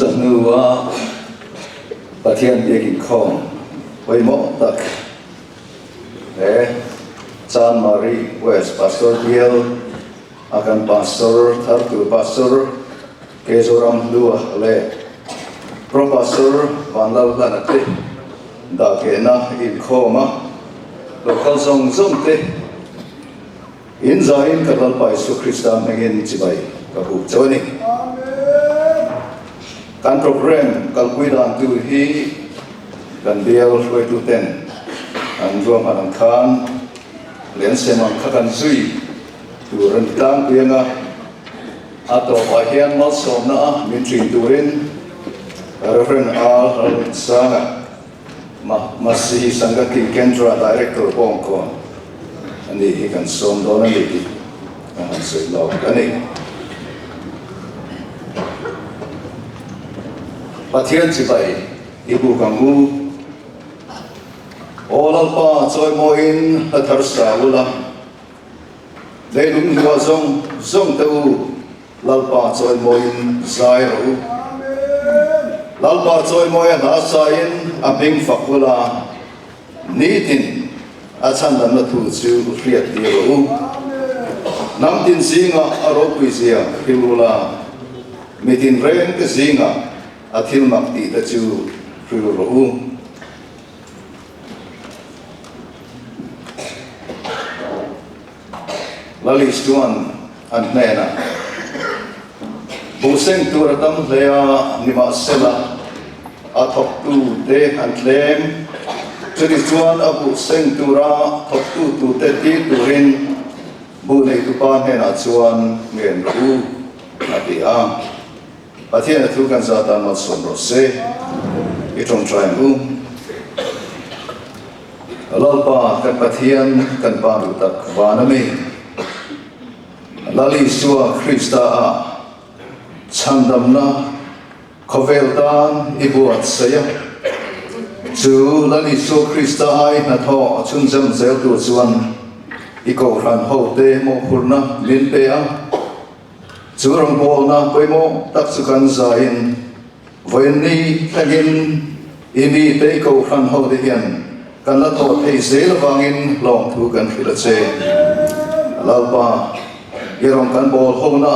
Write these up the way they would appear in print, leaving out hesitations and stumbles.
giật nua và thiên địa kinh không với mộ tật để San Marie West Pastor Bill akan Pastor Thartu Pastor Kezoram Dua le Profesor Vanlal Lanate da kena in khoma local song te in zain kalal pai su Krista mengin chibai kabu choni kan program kalkuidan tu hi kan bial roi tu ten an ruam an khan len semang khakan zui tu ran tang pianga ato pa hian mal som na min trin turin Reverend Al Sanga Masihi Sangati Kendra Director Bongkon ani hi kan som do na ni kan sei lo ani pathian chibai ibu kamu olal pa choi moin hathar saula leilung wa zong zong tu lalpa choi moin zai ro lalpa choi moin ha sain abing fakula nitin achan dan na thu chu riat ti ro nam tin singa aro puisia hilula mitin ren ke singa athil makti ta chu riu ro lali stuan an nena buseng turatam lea nima sela athok tu de an tlem chudi chuan abu seng tura thok tu te ti turin bu nei tu pa hena chuan ngen ru ati a pathian thu kan zata ma som ro se I trong trai mu lalpa kan pathian kan pa du tak vanami lali suwa Krista a chandam na khoveltan ibuat saya chu lali suwa Krista ai na tho chung jam zel tu chuan iko ran ho te mo purna min pe a chu rong bol na poimo tak chu kan zain voini tagin ini te ko ran ho de hian kan la tho thei zel wangin long thu kan phila che lalpa yerong kan bol ho na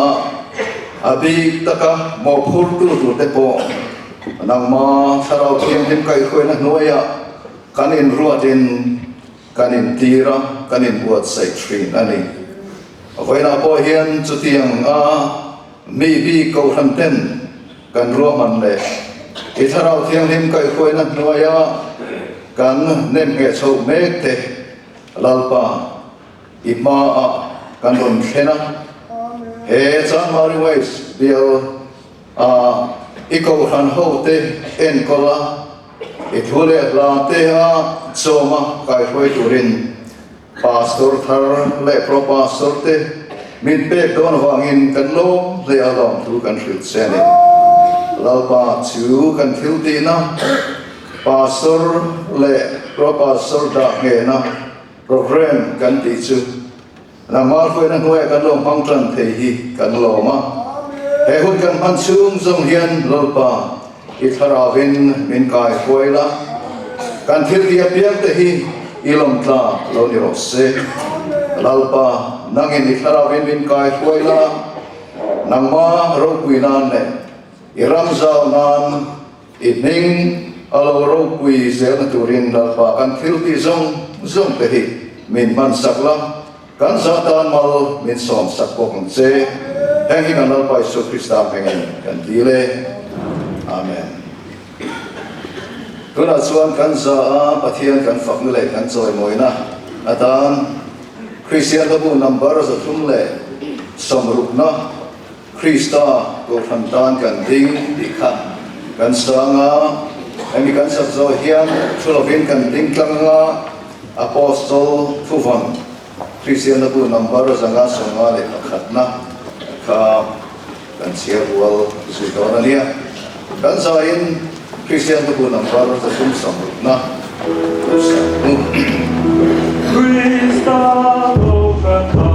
abi taka mo phur tu te po nang ma sarau thiam him kai khoi na noya kanin ruatin kanin tira kanin buat sai trin ani voina po hian chutiang a mi bi ko ram ten kan roman le I sarau thiam him kai khoi na noya kan nem nge chho mek te lalpa ima a kan don thena he San Marie West bial iko han ho te en kola ithule la te ha choma kai hoi turin pastor thar le pro pastor te min pe don wangin kan lo le along tu kan thil sene lalpa chu kan thil ti na pastor le pro pastor da nge na program kan ti chu na mal khoi na hoi kan lo hang tran thei hi kan lo ma he hun kan han chung zong hian lalpa I tharawin min kai khoi la kan thil dia piang te hi ilom tla lo ni ro se lalpa nangin I tharawin min kai khoi la nang ma ro pui nan ne I ram zau nan I ning alo ro pui zel na turin lalpa kan thil ti zong te hi min man sak la kan satan mal min som sak pokong che hang in lalpa Isu Krista hangin kan dile amen tuna chuan kan za a pathian kan fak nu le kan choi moina atan Christian bu number za thum le somruk na Krista ko thantan kan ding dikha kan sanga ami kan sak zo hian thulovin kan ding tlanga apostol thuvon Christian bu number za nga songa le khatna ka kan sia wal su dona nia kan zain Christian bu number za thum somruk na Krista open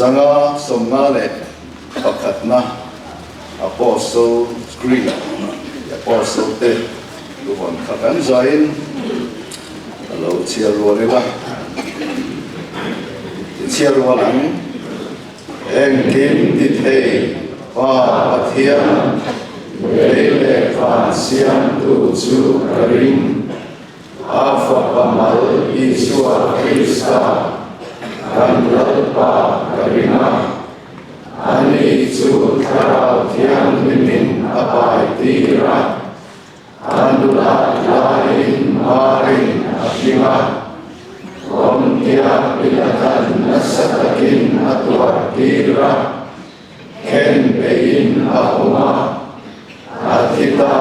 zanga somna le pakatna Apostle Creed Apostle te luon khakan zain lo chia rualila chia rualang eng kim ti thei pa pathian le fa siam tu chu karim afa pamal Isua Krista kan lalpa karima ani chu tharau thiam min apai tira anula lain marin afinga om dia bilatan nasatakin atwa tira ken bein ahuma atita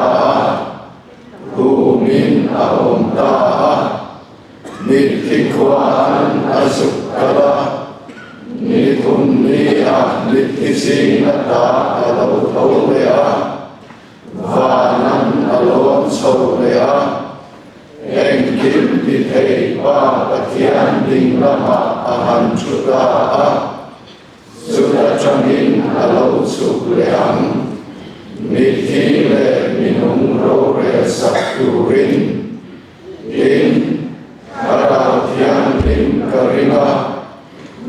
humin ahumta nitikwan asukala nitun niya nitising ata alaw tawlea vanan alon sawlea engkim pitay pa patyan ding lama ahan chuta suda changin alaw sukleang mitile minung rore sakturin in araw tiang lim karinga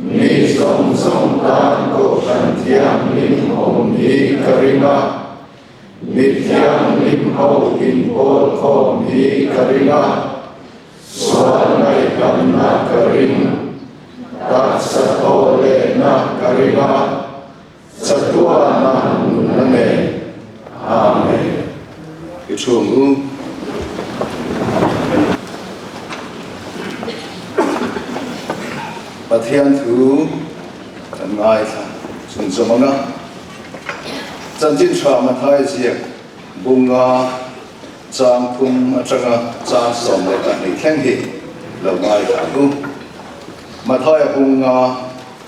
ni som som tan ko kan tiang lim om hi karinga ni tiang lim ho in pol kom hi karinga swanai kam na karing tak sa tole na karinga sa tua na nunane amen ichungu Pathian thu kan ngai tha chun chamanga chanchin thra ma thai ziak bunga chang phum atanga cha som le kan ni thleng hi lo ngai tha tu ma thai bunga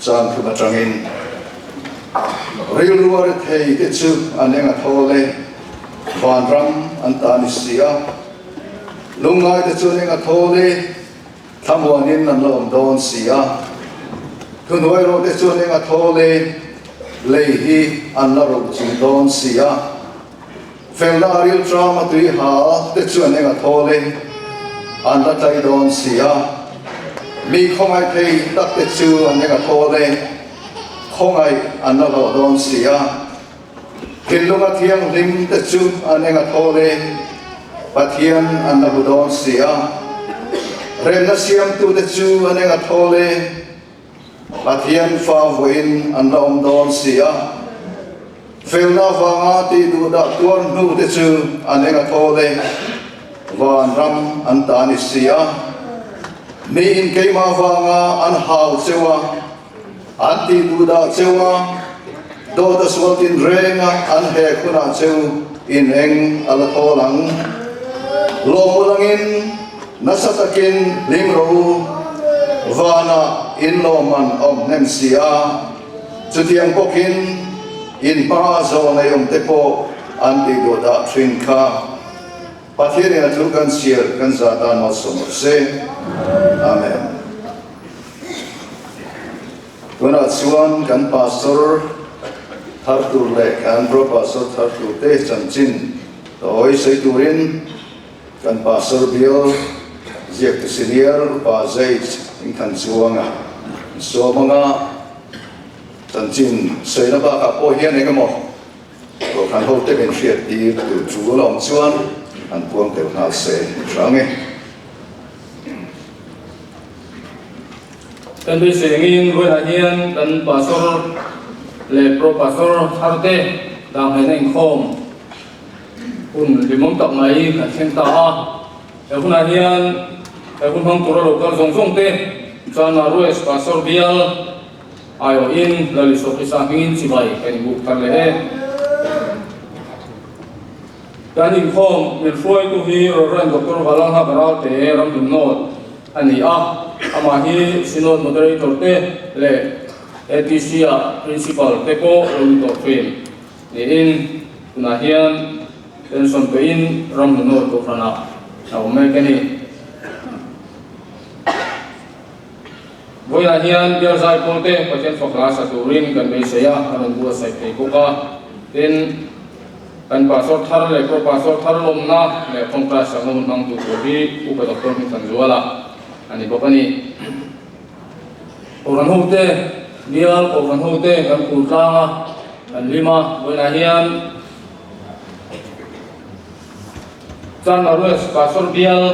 chang phum atangin ril ruar thei te chu anenga thole van ram antani sia lungai te chu nenga thole thamuanin nan lom don sia Kun hoi ro te chu nenga thole lei hi an la ro ching don sia felna ril drama tui ha te chu nenga thole an la tai don sia mi khongai thei tak te chu nenga thole khongai an la ro don sia kilunga thiang lim te chu nenga thole pathian an la don sia rem na siam tu te chu nenga thole Pathian fa voin an rom don sia felna wanga ti du da tuan nu te chu anenga thole van ram an tani sia ni in keima wanga an hau chewa an ti du da chewa do da swaltin renga an he kuna cheu in eng ala tholang lo mulangin nasatakin limro vana in loman om nem sia chutiang pokin in pa zo na yom tepo anti do da trin kha pathian na tu kan sier kan zata no som se amen tuna chuan kan pastor thartur le kan pro pastor thartur te chanchin oi sei turin kan pastor bill ziak tu senior pa zai in kan chuanga so mga chanchin sei na ba ka po hian eng mo ko kan ho te ben fiat ti tu chu lom chuan an puang te na se range kan bi sengin ro na hian kan pastor le pro pastor harte dang hen khom un limong tak mai kan chen ta a hun hian kun hang tura lokal zong te chana rues pastor bial ayo in lali so isa hingin sibai kan bu kan le he kan in khom min foi tu hi ran doktor balang ha baral te ram dum not ani a ama hi sinod moderator te le ATC principal te ko un to fin ni in na hian tension pe in ram dum not to frana au me kani Với là hiền biar giải phô tế và trên phọc lá sa tù rin gần bê xe anh bùa sạch tế bố ca tên kan pasor thar le pro pasor thar lom na le phong pra sa ngun mang tu ri u ka doktor mi san zuala ani bopani oran hote bial oran hote kan kultanga kan lima với là hiền chan arus pasor bial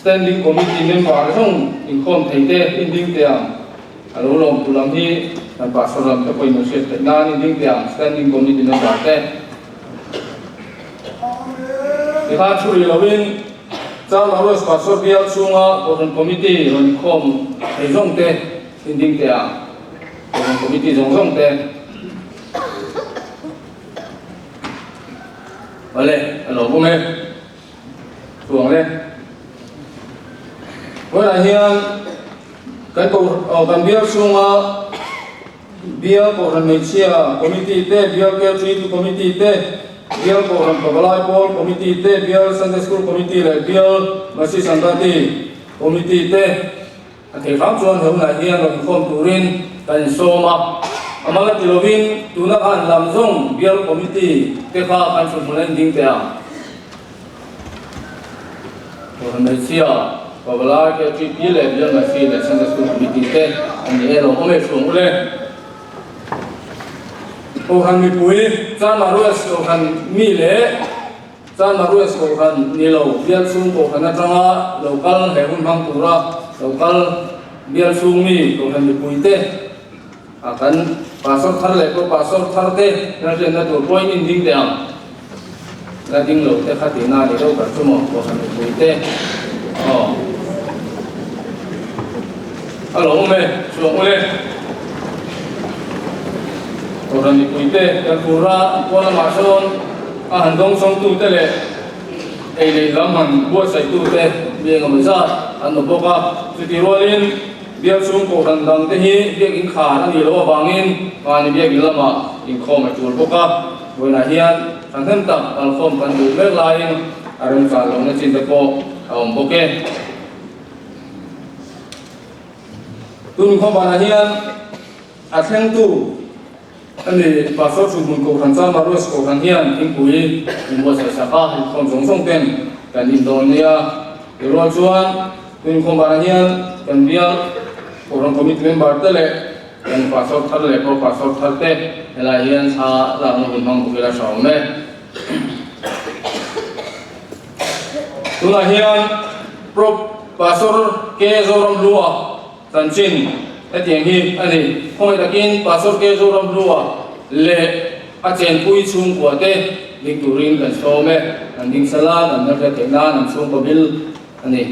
standing committee member song in khom theite in ding tiang alo lom tulam hi kan pastor ram ta koi no se te na in ding tiang standing committee member te thì ta chú ý là bên trong đó là pastor bial sunga oran committee ron khom thei rong te in ding tiang oran committee rong te vale alo bố mẹ xuống lên với lại hiện cái cầu cần biết xuống bia của lần này chia committee te bia care treat committee te bia của lần cầu lai ball committee te bia Sunday school committee lại bia masjid santati committee te thì pháp chuan hôm nay hiện là không turin cần soma mà cái tilovin tu nak an làm zong bia committee te kha kan chun lên ding te của lần này chia và là cái chuyện gì là bây giờ mà khi là Sunday school committee thế anh ấy là hôm nay xuống lên, ô han mi bui, cha mà ruột ô han mi lệ, cha mà ruột ô han ni lâu biar xuống ô han trăng á, local hệ hun mang tura, local biar xuống mi ô han mi bui thế, akan pasal thar lệ có pasal thar thế, nên là tụi point in ding đàng, là ding lâu thế khát tiền na để đâu cả số một ô han mi bui thế, alo mẹ xuống lên orang di kuite dan pura pura mason han dong song tu te le ei le lam han bo sai tu te be ngam za an no boka tu ti rolin biar sung ko ran dang te hi be in kha ani lo bangin ani be gi lama in khom a tur boka boina hian an hem tak al khom kan du me lain arum ka lo na chin te ko om boke tun khom bana hian a thleng tu ani pastor chu mun ko ran cha maros ko ran hian thing pui in bo sa sa ka khom song song ten kan Indonesia ro chuan tun khom bana hian kan bia ko ran committee member te le kan pastor thar le ko pastor thar te ela hian sa la mun mang ko la saw me tuna hian pro pastor ke zoram lua tanchin etiang hi ani khoi takin pastor ke zoram lua le a chen pui chung kwa te ning turin kan so me an ding sala an na te na an chung ko bil ani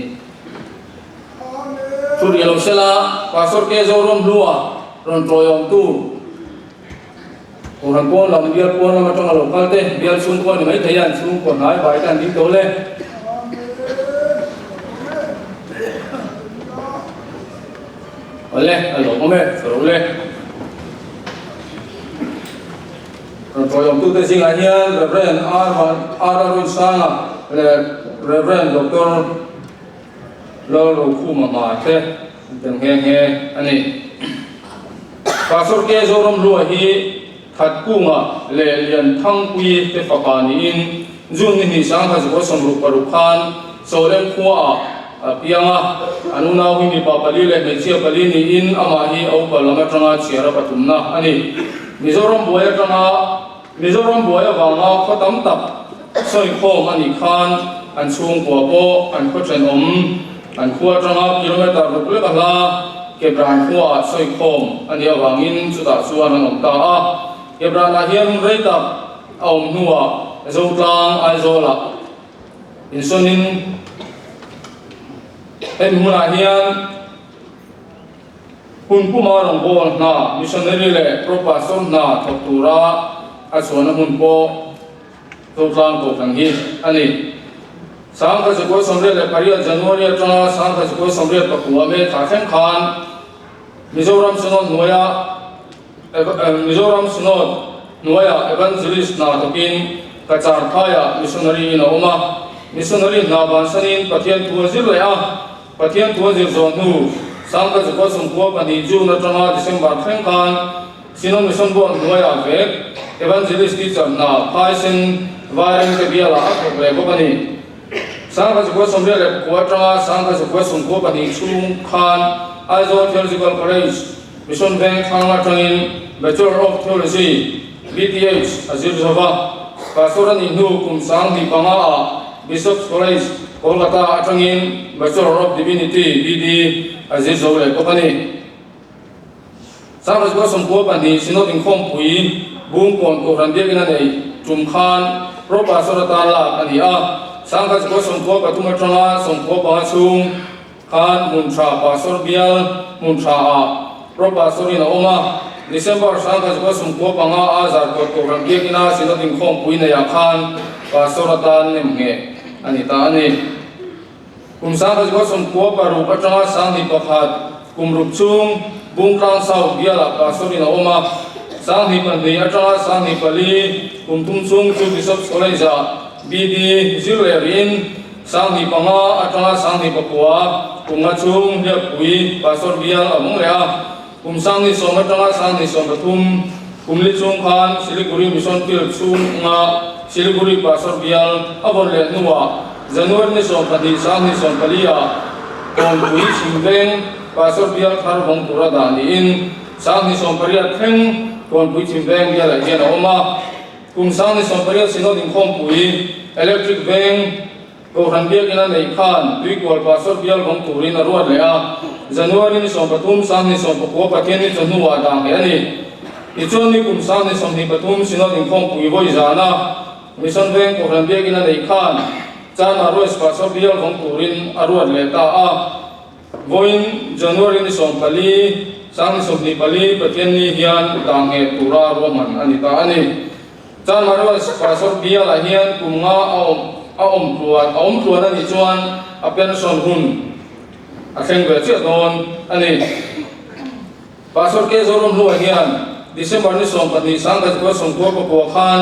tur yelo sala pastor ke zoram lua ron troyom tu orang pon lam biar pon lam tong lokal te biar chung ko ni mai thaian chung ko nai bai kan ding to le oleh alo mome sorole rồi ông tu te sing hian Reverend Arun Sanga le Reverend Dr. Lolo Khuma te teng he ani pastor ke zorom lu hi that kunga le lian thang pui te fakani in jun ni sang ha zo somru paru khan solem khuwa pianga anuna wi ni papali le mesia pali ni in ama hi au palama tanga chera patumna ani mizoram boya wanga khatam tak soi khom ani khan an chung kwa po an khochen an khuwa tanga kilometer rukle kala ke bran khuwa soi khom ani awangin chuta chuan an ta a ke bran a hian reita aum nuwa zotlang aizola insonin em muna hian hun puma rong bol na missionary le propastor na thoktura a chona hun po thotlang ko thang hi ani sang kha ko somre le paria January atanga sang kha ko somre pakua me tha khem khan Mizoram sunod noya evangelist na tokin kachar thaya missionary na oma missionary na ban sanin pathian tuazir le a pathian tuazir zon nu sang ka ko sum ko pa ni June atanga December threng khan sinon mission bo noya ve evangelist teacher na paisen varing ke biala ak le ko pani sang ka ko sum le ko atanga sang ka ko sum ko pa ni chung khan Aizo Theological College mission bank thanga thangin Bachelor of Theology BTH Azir Java Pastoran Hindu kum sang di panga Bishop's College Kolkata atangin Bachelor of Divinity BD Azir Java ko pani sang ka ko sum ko pa ni sinot in khom pui bung kon ko ran dia kina nei tum khan pro pastorata la ani a sang ka ko sum ko pa tuma tanga sum ko pa chung khan mun tra pastor bial mun tra a pro pastorina oma December sang ka ko sum ko pa nga a zar ko ran dia kina sinot in khom pui na ya khan pastorata nem nge ani ta ani kum sang ka ko sum ko pa ru pa tanga sang ni pakhat kum rup chung bung kang sau biala pastorina oma sang ni pandi atra sang ni pali kum chung chu Bishop's College BD Zilerin sang ni panga atra sang ni pakwa kum nga chung dia pui pastor bial among lea kum sang ni som atra sang ni som pathum kum li chung khan Siliguri mission field chung nga Siliguri pastor bial avon le nuwa January ni som padi sang ni som palia kon pui chimveng pastor bial thar bong pura da ni in sang ni som paria theng kon pui chimveng bial la hian oma kum sang ni som paria sinot in khom pui electric veng ko han biak ina nei khan tui kwal pastor bial bong turin aruat le a January ni som pathum sang ni som ko pathian ni chonu wa dang he ani ichon ni kum sang ni som ni pathum sinot in khom pui voi zana mission veng ko han biak ina nei khan chan arois pastor bial bong turin aruat le ta a voin January ni som pali sang ni som ni pali pathian ni hian dang he tura roman ani ta ani chan arois pastor bial a hian kum nga aom tuan ani chuan a pension hun a thleng ve chi don ani pastor ke zorom lu hian December ni som pani sang ka ko som ko ko khan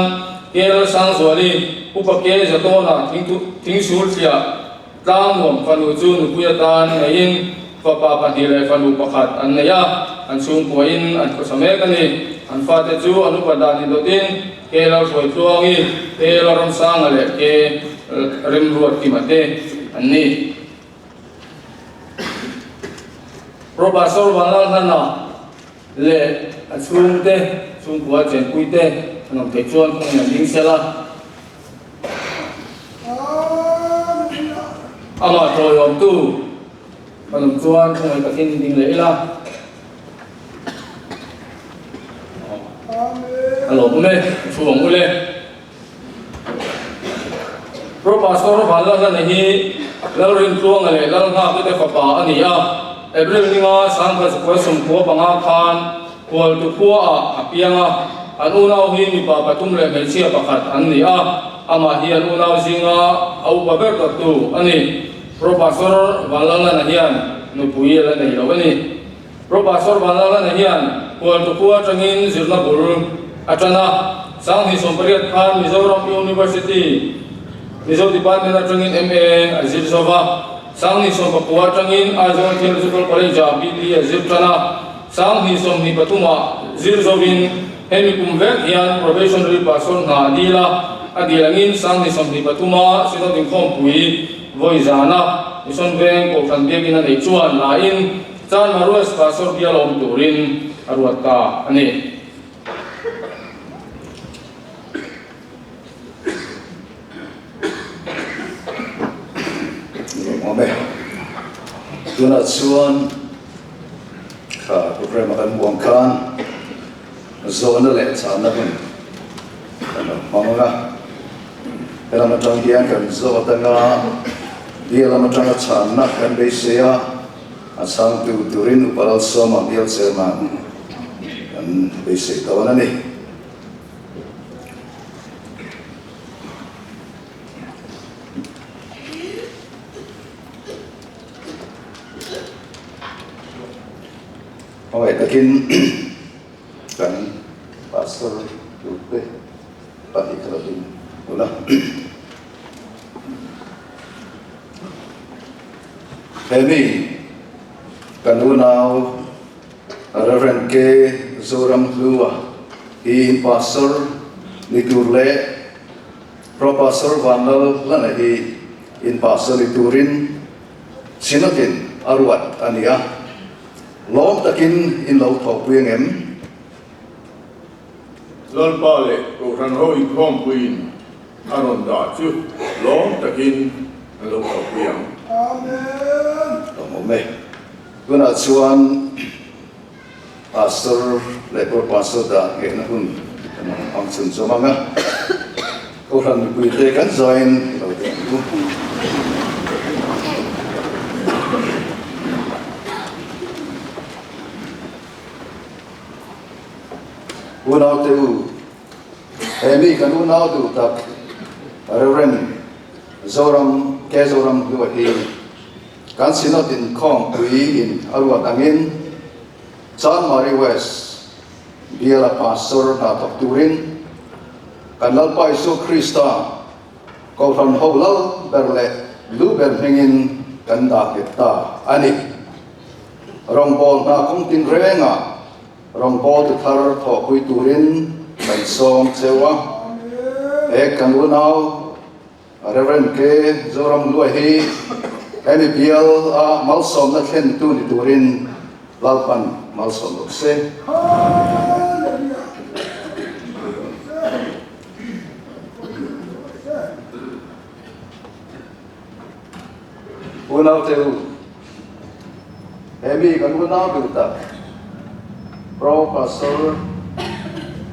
kel sang zwali upa ke zatona thing sul tia tang mom panu chu nu puya tan ngain papa pandile panu pakhat an neya an chung poin an ko same kani an fa te chu anu padani dotin ke la soi tuangi te la ram sang ale ke rim ruat ki mate anni pro pastor wala na le achung te chung kwa chen pui te anong te chuan kong na ding sela ama to yom tu anong chuan kong ai takin ding le ila alo pume chuang ule pro pastor wala na hi lalrin tuang ale lal nga ke te papa ani a April ni nga sang ka ko som ko panga khan kwal tu khuwa a pianga anuna hi mi pa patum le me chia pakhat an ni a ama hi anuna zinga au baber tu ani pro pastor walala na hian no pui la nei lo ani pro pastor walala na hian kwal tu khuwa tangin zirna bur atana sang ni som pariat khan Mizoram University Mizo Department atangin MA Azir Java sang ni som pakwa tangin Aizo Theological College BD Azir Trana sang ni som ni patuma Zir Zovin hemi kumvek hian probationary person na adila adilangin sang ni som ni patuma sinot in khom pui voi zana mission bank ko than biak ina nei chuan la in chan maruas pastor bial om turin aruat ta ani Amen. Tuna chuan ka program kan buang kan zona le chana hun manga era matang dian kan zo tanga dia la matang chana kan besia asang tu turin uparal soma dia chairman kan besi tawana ni Oke, takin kan pastor lupa pati kalau ini, ulah. Kami kanunau Reverend K Zoram Lua in pastor niturle Professor Vanal lana in pastor niturin sinatin arwat ania lom takin in lau thok pueng em lon pale ko ran ho in khom queen aron da chu lom takin lo ko piang me guna chuan pastor le pastor da he na hun ang chun so manga ko ran pui te kan join lo de unau teu emi kan unau tu tak Reverend Zoram Kezoram Lua hi kan sinot in khom pui in arwa tangin John Mary West biala pastor na tok turin kan lalpa Isu Krista ko ran holal berle lu ber hengin kan da kita ani rong bol na kong tin renga rong bol tu thar tho pui turin kan som chewa kan unau Reverend K Zoram Lua hi emi bial malsom na thlen tu ni turin lalpan malsom se unau teu emi kan unau tu ta Professor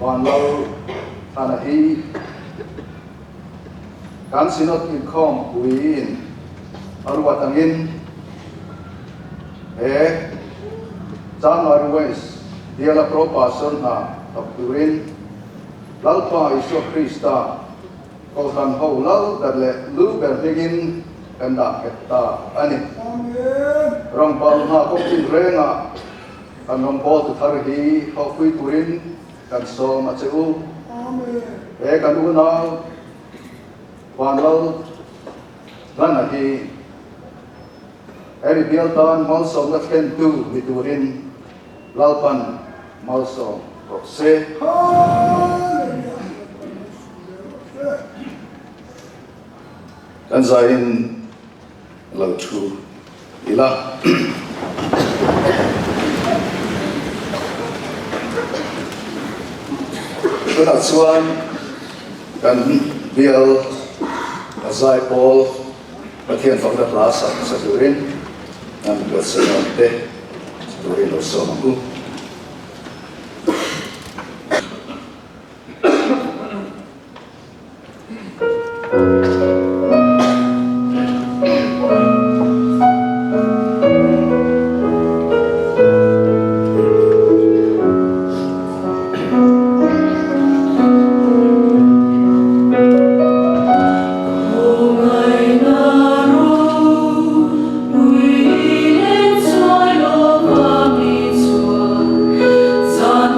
Vanal Anahi kan sinot in khom puin arwat angin January West diala Professor na takturin lalpa Isu Krista ko kan holal darle lu berhingin kanda ketta ani rong pal na ko tin renga kan rong pol tu tharhi ho kui turin kan so ma cheu kan una Vanal lana hi eri bialtan malsom na ken tu niturin lalpan malsom se kan zain lau thu ila kuna chuan kan bial Azai Paul Pathian Fakta Plaza sa turin ang buat sa norte turin o sa maku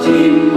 Tim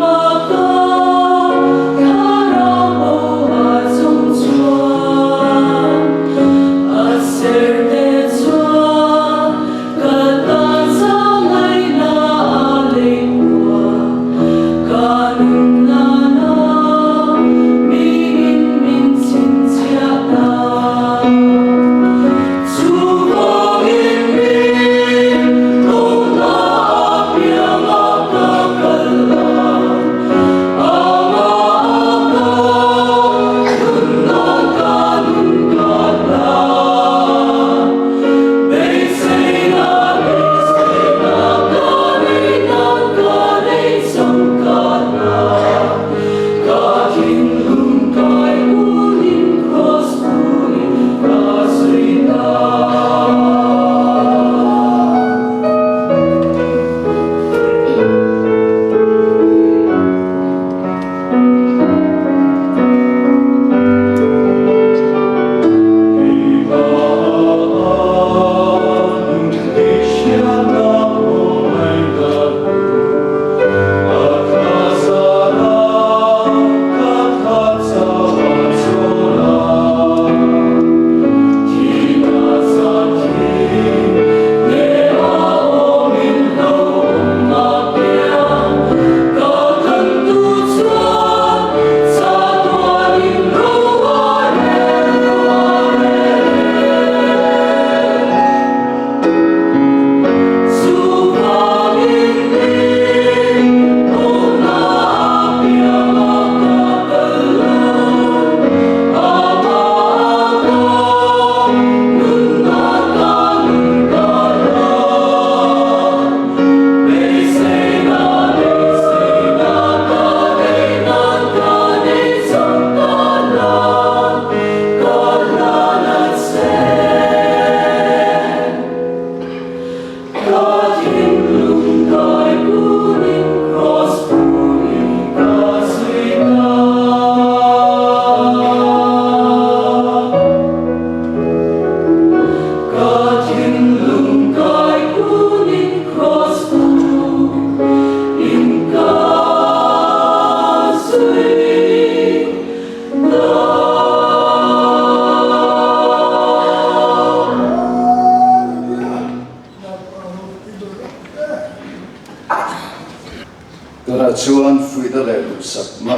chuan fui da le lu sak ma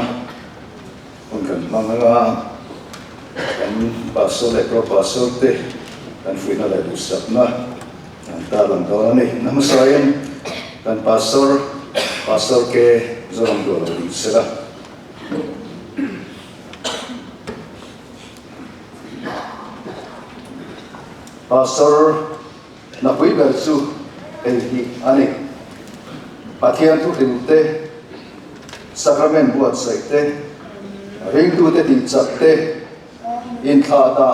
on kan manga kan pastor le pro pastor te kan fui da le lu sak ma ta lang to ni namasayan kan pastor ke zoram do lu sera pastor na pui ber chu hi ani pathian tu te sacrament buat sai te ring tu te ti chak te in tha ta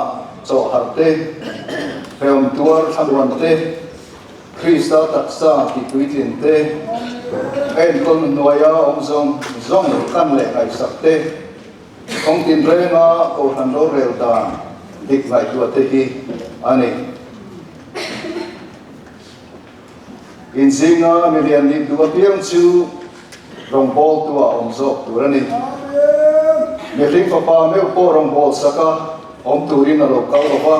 cho har te peom tuar thawan te Krista taksa ki tuitin te en kon noya om zong kan le ai sak te kong tin renga o han lo rel dan dik lai tu te hi ani in zinga milian ni dua piang chu rong bol tua om zok turani me ring pa me po rong bol saka om turin alo kal wa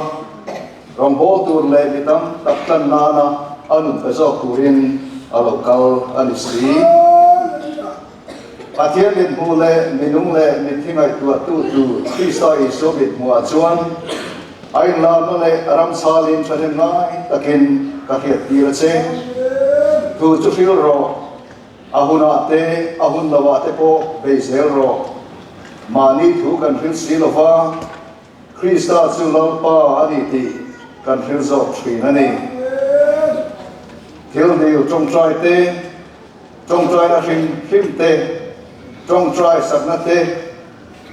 rong bol tur le bitam taktan nana anun pezok turin alo kal anisi pathian din mule minung le mithingai tua tu Krista iso bit mua chuan ai la no le aram salin chanem nai takin kahiat tira che tu chu fil ro ahuna te ahun lawa te po beisel ro mani thu kan fil silova Krista chu lalpa ani ti kan fil zok thin ani thiếu điều trong trai te trong trai na phim te trong trai sắp na te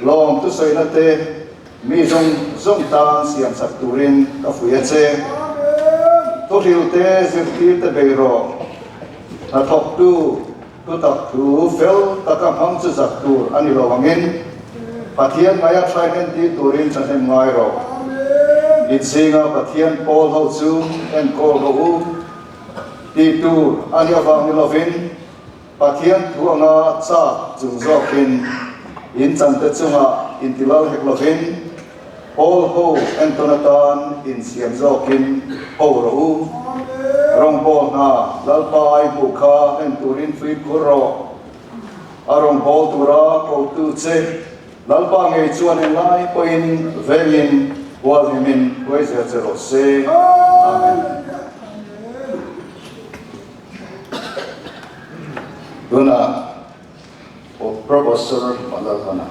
lòng tu soi na te mi zong tan siam sắp turin ka fuya che tu thiếu te zirti te beiro na thok tu tak tu fel takam hang chu zak tur ani lo wangin pathian maya trai men ti turin chanem ngai ro in singa pathian Paul ho chu en ko ro ti tu ani awang lovin pathian thuanga cha chung zokin in chante chunga in tilal hek lovin Paul ho Antonatan in siam zokin ho ro rong Paul na lalpai mukha en turin fui kuro arong Paul tura ko tu che lalpa nge chuan en lai po in velin walhimin weze zero se amen Dona o professor Malakana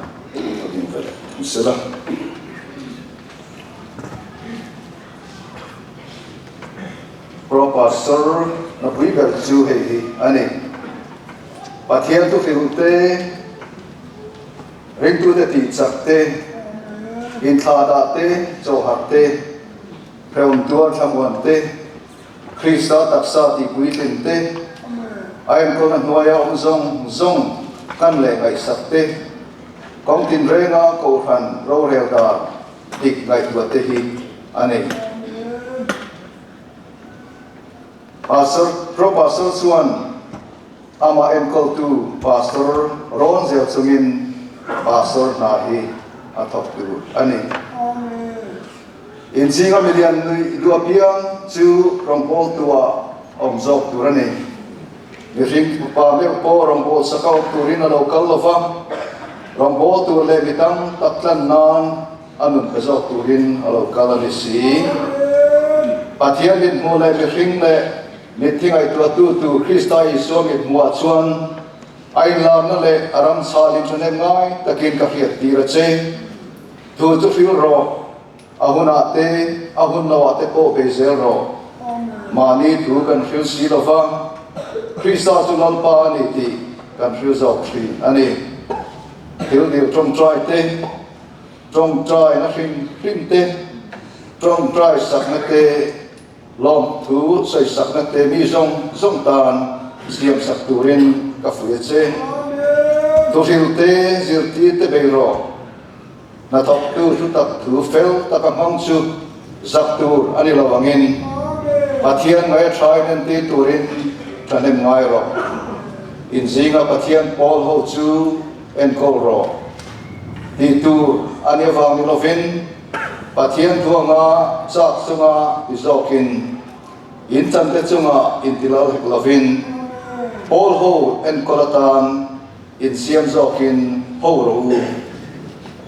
din vel sila professor na prigar chu hei ani pathian tu filte ring tu de ti chakte in thada te cho hakte peum tuan thamwan te Krista taksa ti puitin te ai ko na noya om zong kan le ngai sakte kong tin renga ko han ro rel da dik ngai tu te hi ani pastor suan ama em ko tu pastor ron zel sungin pastor na hi athok tu ani in singa milian dua piang chu rong pol tua om zok tu rani Miring pa me po rong sakau turin alo kalova rong tu le bitang taklan nan anun pezok turin alo kalanisi pathian din mo le miring le meeting ai tu Krista iso mit mua chuan ai lam na le aram salim chanem ngai takin ka khiat tira che tu fil ro ahuna te ahun lawa te po bezel ro mani tu kan fil silova Krista chu lalpa ani ti kan fil zok thrin ani thiếu điều trong trai te trong trai na phim te trong trai sak na te lom thu sai sak na te mi zong tan siam sak turin ka fuye che tu fil te zirti te beiro na thok tu tak thu fel takam hang chu zak tur ani lawangin pathian ngai trai nen ti turin chanem ngai ro in zinga pathian Paul ho chu en kol ro ti tu ani awang lovin pathian thuanga chak sunga izokin in chante chunga in tilal lovin Paul ho en kolatan in siam zokin ho ro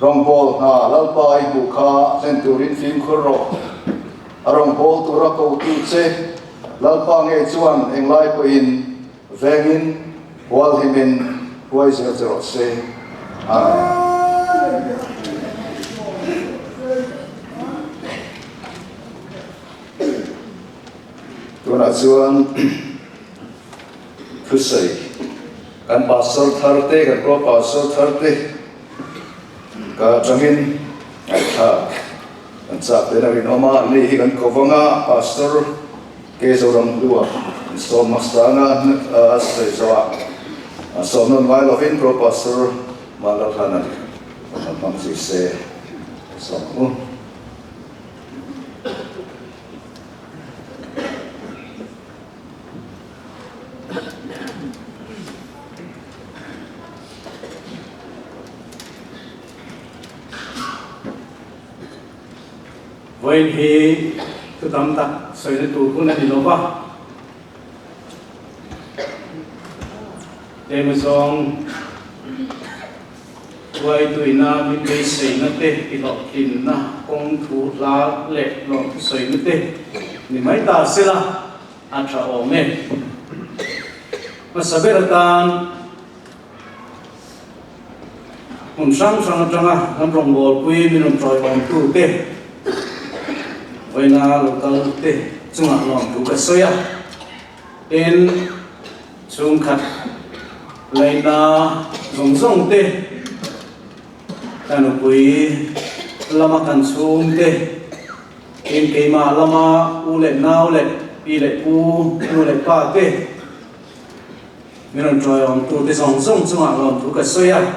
rong bol ha lalpai bu kha centurin film khoro arong bol tura ko tu che lalpa nge chuan englai po in vengin wal himin wise zero se amen. Tuna chuan khusai kan pastor tharte kan pro pastor tharte ka changin ai tha kan cha te na rin oma ni hi kan kovanga pastor ke zoram dua so mastanga asai zawa so non vai lovin pro pastor malathana pang si se so vậy thì tôi tạm ta xây dựng tủ cũng là gì đó ba để mà xong vậy tụi na mình đi xây nó tê thì họ tin na công thủ lá lệ lòng xây nó tê thì mấy ta sẽ là ăn trả ổn mê mà sao biết là ta một sáng trăng à làm rồng bò quy mình làm tròi vòng tủ tê vậy là local tê chung là lòng tủ cái xoay à in chung khát lấy na rồng tê kan quý lama kan chung tê in cái mà lama u lệ nao lệ pi lệ u lệ pa tê mình làm tròi lòng tủ tê rồng chung là lòng tủ cái xoay à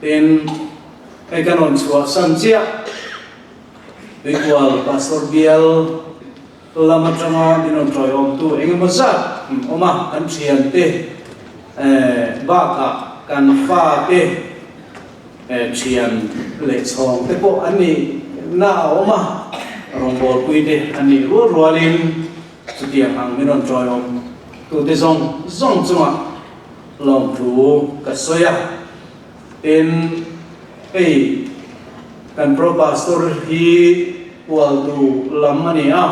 in cái lòng chùa san chia Equal Pastor Biel lama tranga dinon troy om tu engem mazat oma kan thian te ba ka kan fa te thian le chong te po ani na oma rong bol pui te ani ru rualin chutia ang dinon troy om tu te zong chunga long thu ka soya in ei kan pro pastor hi wal du lam ani a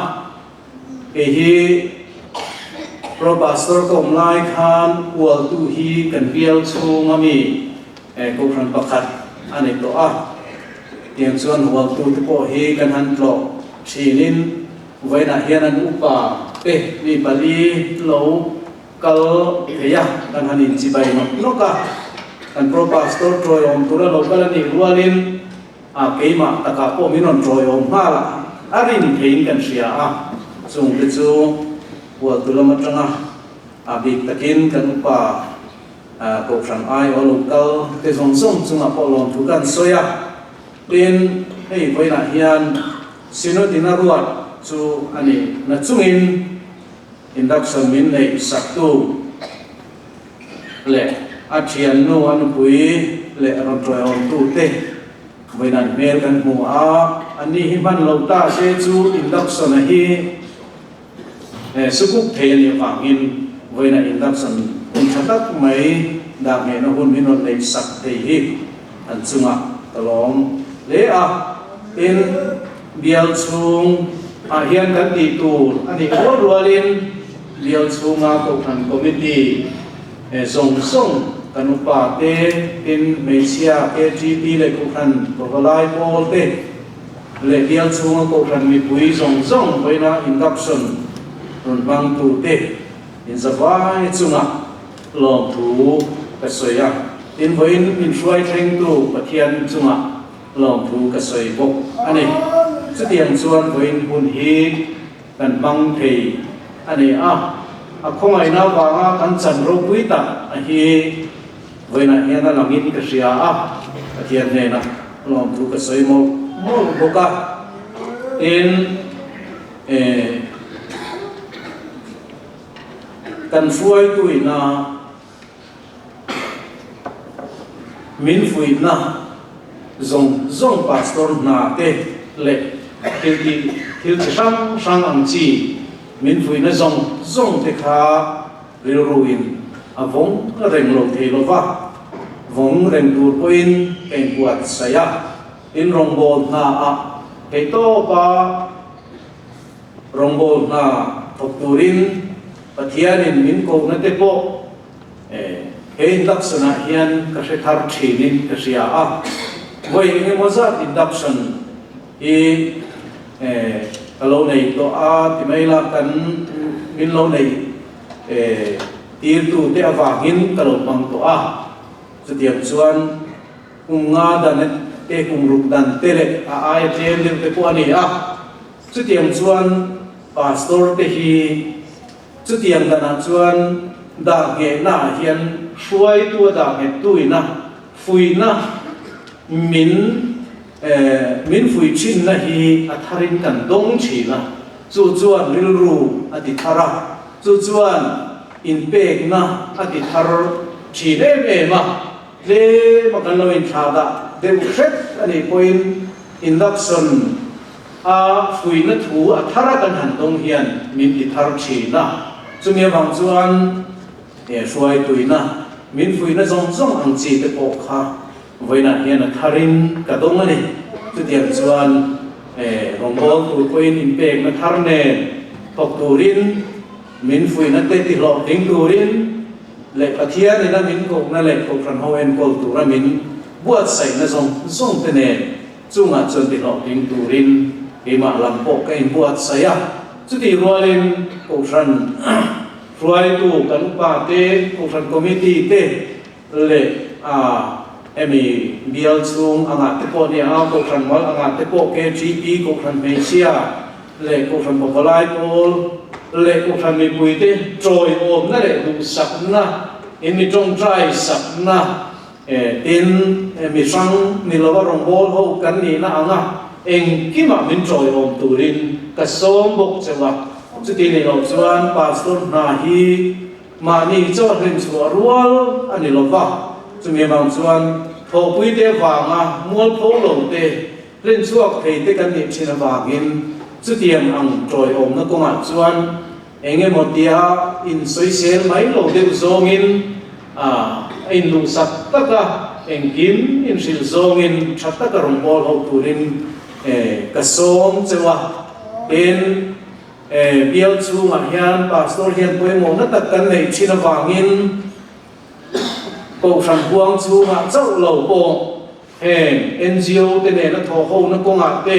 hi pro pastor kom lai khan wal tu hi kan bial chung ami ko khan pakhat ani to a tiang chuan wal tu te po hi kan han tlo thinin vaina hian an upa ni bali lo kal heya kan hanin chi bai no ka kan pro pastor troyom tura lo kala ni rualin keima taka po minon troyom hala arin thein kan sia a chung te chu wal tu lama tanga big takin kan upa ko sang ai o local te song chunga po lom thu kan soya tin hei voina hian sino dinaruat chu ani na chungin induction min nei saktu le athian no anu pui le ron troyom tu te voina mer kan mu a ani hi man lo ta se chu induction hi sukuk theli wangin voina induction unchatak mai da me no hun minon nei sak te hi an chunga talom le a in bial chung hian kan ti tu ani rualin bial chunga ko kan committee song kan upa te in mesia KGP le ko kan provalai pol te le bial chunga ko kan mi pui song voina induction run bang tu te in zawai chunga lom thu ka soya in voin in shuai threng tu pathian chunga lom thu ka soi bok ani chutiang chuan voin hun hi kan bang thei ani a khongai na wanga kan chan ro pui ta hi voina hian a langin ka ria pathian ne na lom thu ka soi mo boka in kan fuai tuina min fuina zong pastor na te le til sang ang chi min fuina zong te kha rilruin avong reng lo the lo wa vong rèn tur poin cái buat saya in rongbol na a cái to pa rongbol na thok turin pathian in min ko na te po he induction a hian ka se thar thinin ka sia a voi nge moza induction i alo nei to a ti mai la kan min lo nei tir tu te awangin ka lo mang to a chu tiam chuan unga dan te kum ruk dan te le a ai tlem lim te po ani a chu tiam chuan pastor te hi chu tiam dan chuan da ge na hian suai tu da ge tuina fuina min fui chin na hi atharin kan dong china chu chuan ril ru ati thara chu chuan in pek na ati thar chine me ma le makan lo in thada de khet ani point induction a fui na thu athara kan han dong hian min ti thar china chu me bang chuan suai tuina min fui na zong zong ang chi te po kha voina hian tharin ka dong ani chu tiam chuan rongbol tu point in pek na thar ne thok turin min fui na te ti lo ding turin le pathian ina min ko na le ko kran hoen kol tu ra min buat sai na zong zong te ne chunga chon ti lo ding turin e ma lam po ka in buat sai a chu ti rualin ko kran ruai tu kan pa te ko kran committee te le emi bial chung anga te po ni a ko kran mal anga te po ke gp ko kran mesia le ko kran bokolai pol le ko kran mi pui te troi om na le du sak na in mi trong trai sak na in mi sang ni lo rong bol ho kan ni na anga eng ki ma min troi om turin ka som bok chewa chu ti ni lo chuan pastor na hi ma ni cho rim chu rual ani lo va chu me bang chuan tho pui te wanga mual pho lo te len chuak thei te kan ni china wangin chu tiam ang troi om na konga chuan enge motia in soisel mai lo de zongin in lu sak taka engkim in sil zongin thatta ka rombol ho turin ka som chewa in bial chu ma hian pastor hian poi mo na tak kan nei china wangin ko san buang chu ma chau lo po NGO te ne na tho ho na konga te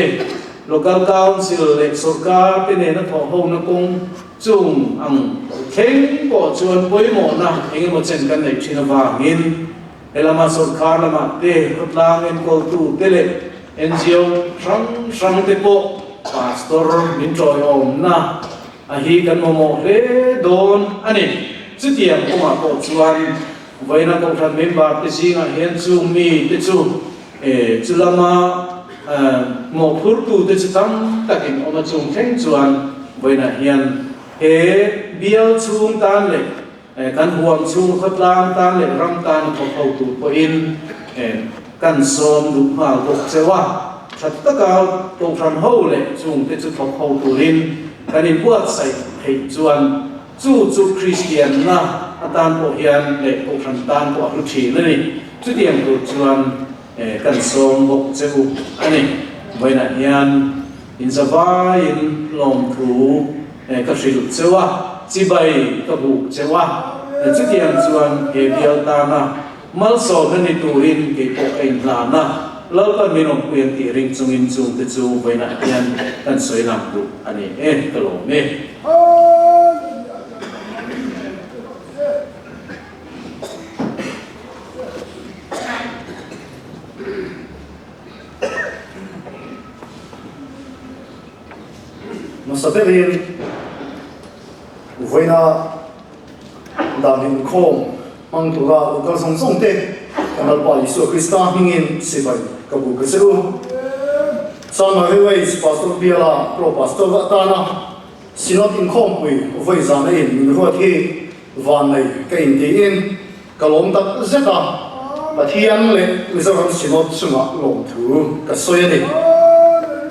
local council le sarkar te ne na tho ho na kong chung ang theng ko chuan poi mo na enge mo chen kan nei china wangin elama sarkar lama te hotlang en kol tu te le NGO sang te po pastor min troi om na a hi kan mo le don ani chu tiam ko ma ko chuan voina ko than member te singa hian chu mi te chu chulama mo phur tu te chang takin oma chung theng chuan voina hian bial chung tan le kan huam chung khatlang tan le ram tan ko tu po in kan som du ma ko chewa thatta ka ko than ho le chung te chu thok ho turin kan in buat sai thei chuan chu Christian na atan po hian le ko than tan po lu thi ni chu tiam tu chuan kan som bok cheu ani voina hian in zawai in lom thu ka hril chewa chi bai ka bu chewa chu tiam chuan he bial ta na mal so ni turin ke po ein la na lo ka minom kuyan ti ring chungin chung te chu voina hian kan soi lam du ani ka lo me Masaberin voina damin khom mang tura ukal song song te kanal pa Isu Krista hingin sibai kabu kaseu sama hewai pastor biala pro pastor tana sinot in khom pui voi zana in min ro thi van nei ka in ti in kalom tak zeta pathian le mizoram sinot sunga lom thu ka soyani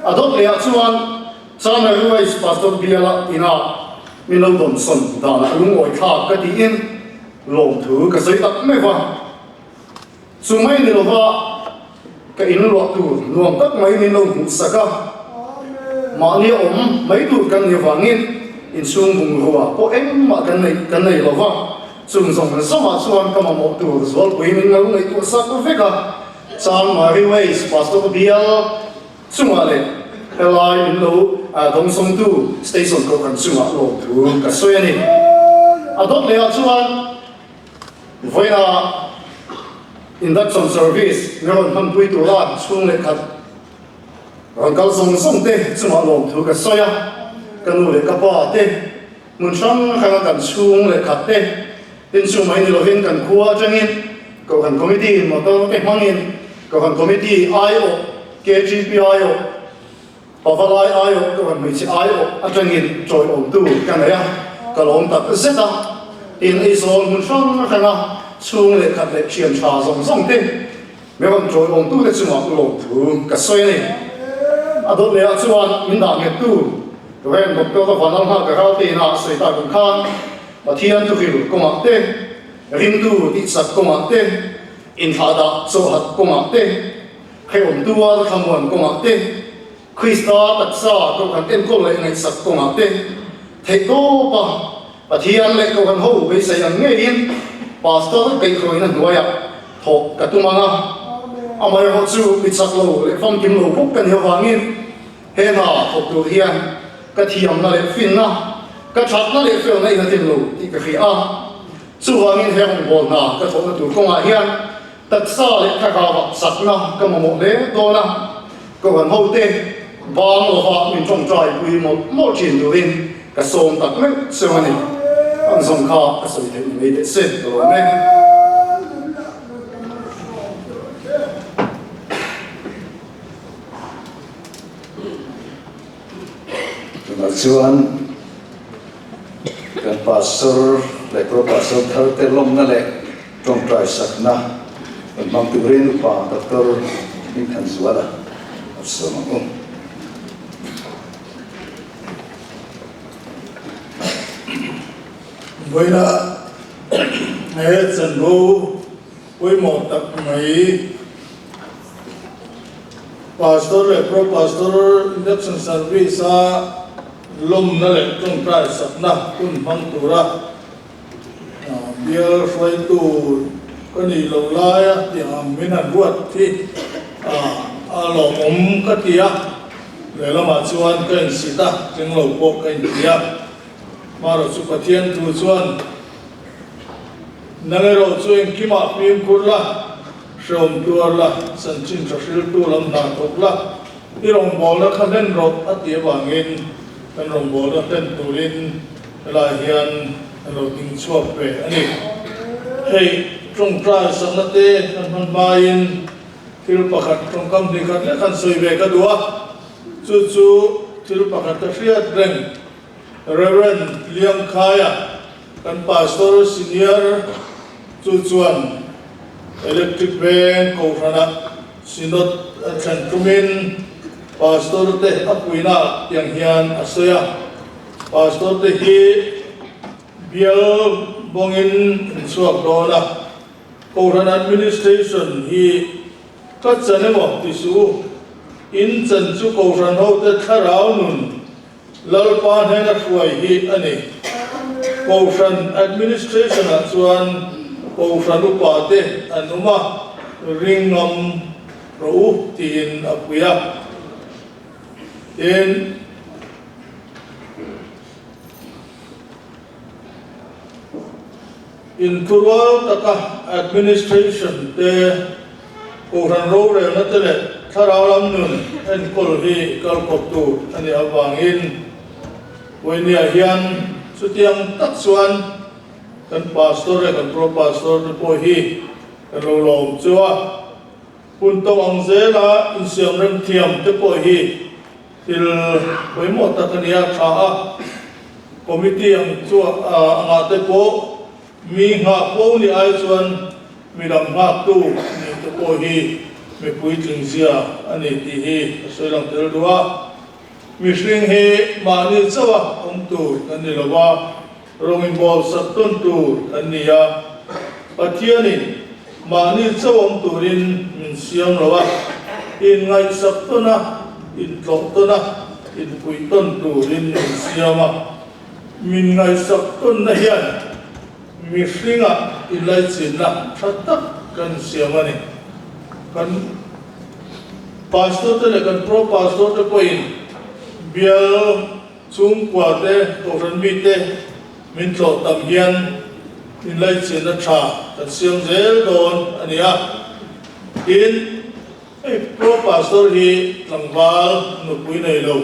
adot le chuan sama hewai pastor biala ina min lo dom son dana lungoi kha ka ti in lom thu ka soi tak me wa sumai ni lova ka in lo tu luang tak mai ni lo saka ma ni mai tu kan ni wangin in sung bung ruwa po em ma kan nei lova sung song kan sama chuan kama mo tu zol pui min lo nei tu sak veka chan mari ways pastor bial sungale elai in lo dong song tu station ko kan sunga lo tu ka soyani adot le chuan voina induction service ngon han pui tu la chung le khat ran kal song song te chuma lom thu ka soya kanu le ka pa te mun sang khang kan chung le khat te tin chu mai ni lo hin kan khuwa changin ko kan committee mo to ke mangin ko kan committee io KGP io pavalai io ko kan mi chi io atangin joy on tu kan ya ka lom tak zeta in isol mun sang khang chung le khat le chian cha song song te me wan joy on tu le chuma lo thu ka soi ni adot le chuan min da nge tu ren doctor da vanal ha ka hau te na sei ta kun khan ma thian tu hil ko ma te rin tu ti sat ko ma te in tha da so hat ko ma te khe on tu wa kham wan ko ma te krista tak sa ko kan ten ko le ngai sat ko ma te thei to pa thian le ko kan ho be sei ang nge in pastor kai khoi na nuaya thok ka tu manga amai ho chu bi chak lo le fam kim lo puk kan he wangin he na thok tu hian ka thiam na le fin na ka that na le fel na ina tin lo ti ka khi a chu wangin he hong bol na ka thok na tu ko nga hian tak sa le ka ga wa sak na ka mo mo le do na ko kan ho te bang lo ha min chong trai pui mo chin tu in ka som tak me se mani ang song kha ka soi te nei te se to ne tuna chuan kan pastor le pro pastor thar te lom na le tong trai sak na kan mang tu ren pa doctor in kan zuala so ma với là hết dần vô với một tập mấy pastor le pro pastor induction service a lum na le trong trai sat na kun phang tu ra biar flai tu ko ni lo la ya ti am min an buat thi a lo ka tia le la ma chuan kan sita jeng lo po kan tia mà rồi chụp thiên tu chuan nãy rồi chuan kim ạ phim cút la sớm tua la sân chín cho sư tu làm nát tốt la đi rong bò la khăn lên rồi ắt tiệp vàng in bên rong bò la lên tu lên là hiền rồi tiếng chuộc về anh ấy hey trong trai sáng nát tê khăn mai in thiếu bạc trong cam thì khăn khăn soi về cái đũa chú thiếu bạc cái phiết rèn Reverend Liang Khaya kan pastor senior chuan electric van ko rana sinot chantumin pastor te apuina yang hian asoya pastor te hi bial bongin suak dona ko rana administration hi ka chanemo tisu in chan chu ko ran ho te tharau nun lalpan hena khuai hi ani Potion administration at chuan Potion upate anuma ringam ro tin apuya in turwal taka administration te Potion ro re na tele tharalam nun en kol hi kalkoptu ani awangin Wenia hian sutiang tak suan kan pastor kan pro pastor po hi kan lo lom chua puntong ang zela in siam rem thiam te po hi til poi mo ta kania tha committee ang chua anga te po mi nga po ni ai chuan mi lam nga tu ni te po hi mi pui tling sia ani ti hi soilang tel duwa Mishling he mani sawa tu ani lawa rongin bol satun tu ania patiani mà ni châu ông turin mình siam rồi in ngay sắp tuần na in lộc tuần na in cuối tuần turin mình siam mình ngay sắp tuần na hiền mình sinh in lại chín na phát tắc cần siam này cần pastor te kan pro pastor te ko in bial chung kwa te to ran mi te min tlo tam hian in lai chen na tha kan siam zel don ania in pro pastor hi langwal nu pui nei lo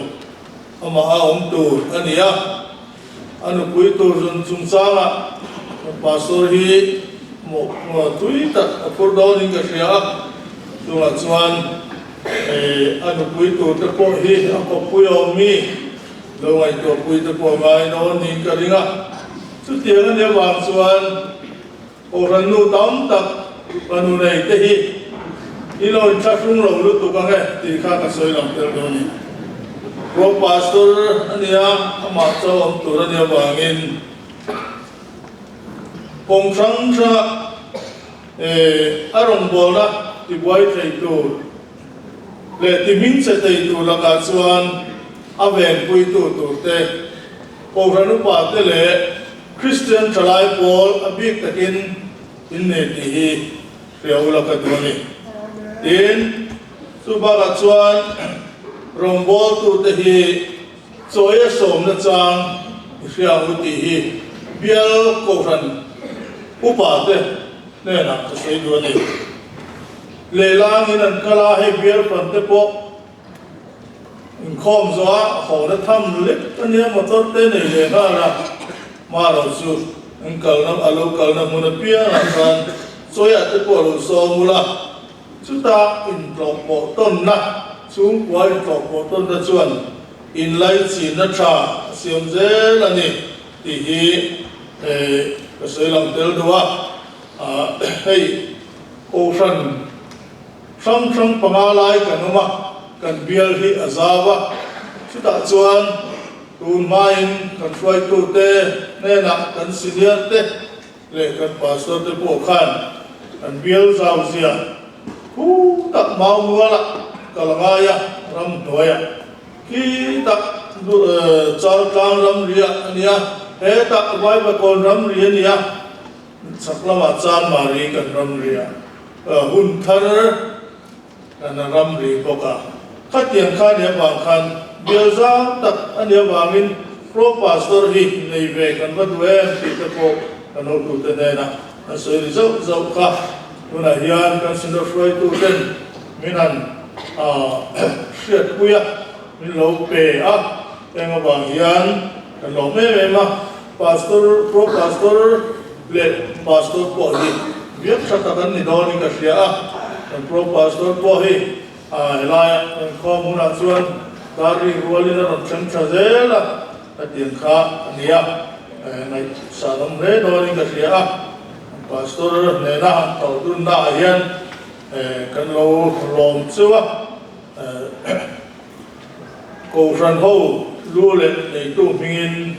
ama a om tu ania anu pui tu run chung sanga pastor hi mo tui ta por don in ka ria tu la chuan anh quý tu tập bộ hi anh có quý ông mi lâu ngày tu quý tập bộ mai nó nín cả đi ngà chút tiền anh em vàng xuân ô rắn nu tóm tập và nu này thế hi đi lôi chắc sung lồng lúc tu căng hết thì khác cả soi lòng tiền đâu nhỉ pro pastor anh em mà cho ông tu anh em vàng in phong sáng ra ở đồng bộ đó thì quay thầy tu le timin se tei tu la ka chuan aven pui tu te o ranu pa te le Christian thalai pol abik takin in ne ti hi reu la ka tu ni tin su ba la chuan rombol tu te hi choya som na chang ria u ti hi bial ko ran upa te ne na ka sei du ni lê lang in an kala hay biar phần tế bộ in khom gió hồ đã thăm lít anh em mà tốt tên này lê nga là mà rồi su anh cầu năm alo cầu năm muốn bia là phần số ya tế bộ rồi so mula chúng ta in trọc bộ tôn na chúng qua in trọc bộ tôn ta chuan in lấy chỉ na trà xiêm dễ là nè thì hi cái sợi lòng tiêu đua hay ô phần trong pangalai kan uma kan bial hi azawa chuta chuan tun main kan fuai tu te ne na kan senior te le kan pastor te po khan kan bial zaw zia ku tak mau wala kalangaya ram noya ki tak chal tang ram ria ania he tak vai ba kon ram ria nia saklama chan mari kan ram ria hun thar anh ram ri boka khát tiền khát địa vàng khan biar ra tập anh địa vàng in pro pastor hi nei về kan vật về thì tập bộ kan hậu tu tên này na anh soi dấu dấu cả tu na hian kan xin được soi tu tên mình ăn siết kuya mình lâu pe em vàng hian kan lâu mê mà pastor pro pastor le pastor bộ hi biết sao ta kan ni đó ni ka sia pro pastor po hi lai kho mun a chuan dari rualin ron chen chazela ta tiền kha ania nai salam re do ni ka sia pastor ne na to dun na hian kan lo lom chuwa ko ran ho lu le nei tu mingin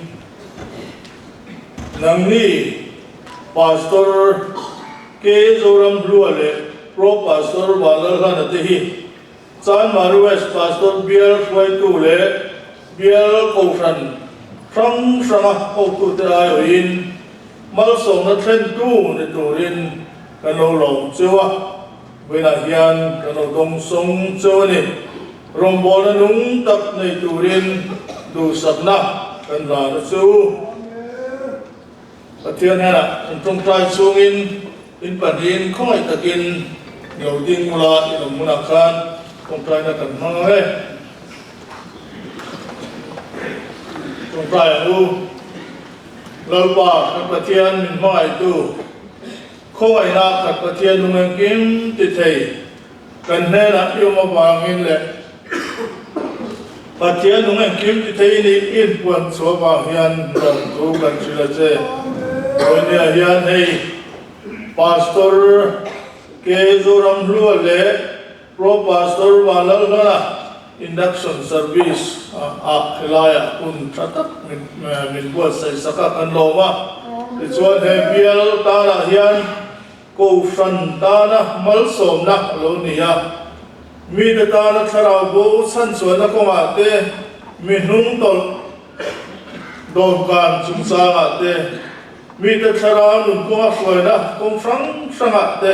nang ni pastor ke zoram lu le pro pastor walar khan ate hi chan maru west pastor bial khwai tu le bial ko ran trong sama ko tu te ai in mal song na thren tu ne turin kan lo long chuwa vela hian kan lo dong song chuwa ni rombol na nung tak nei turin du sabna kan la na chu pathian hana trong trai chung in panin khoi takin nhiều đinh mula nhiều muna khan công trai na cần mang hết công trai u lâu ba các bậc thiên mình hỏi tu không ai na các bậc thiên luôn em kiếm thì thầy cần nên là yêu mà vàng in lệ bậc thiên luôn em kiếm thì thầy đi in quần số vàng hiền đồng tu cần chỉ là gì rồi nè hiền hay pastor ke zoram lu le pro pastor walal na induction service khilaya un thatak min buat sai saka kan loma ti chuan he bial ta la hian cô phần ta na mal som na lo nia mi de ta na tharau bo san suan na ko ma te mi nung tol dom kan chung sa nga te mi de tharau nun ko ma suai na kong frang sanga te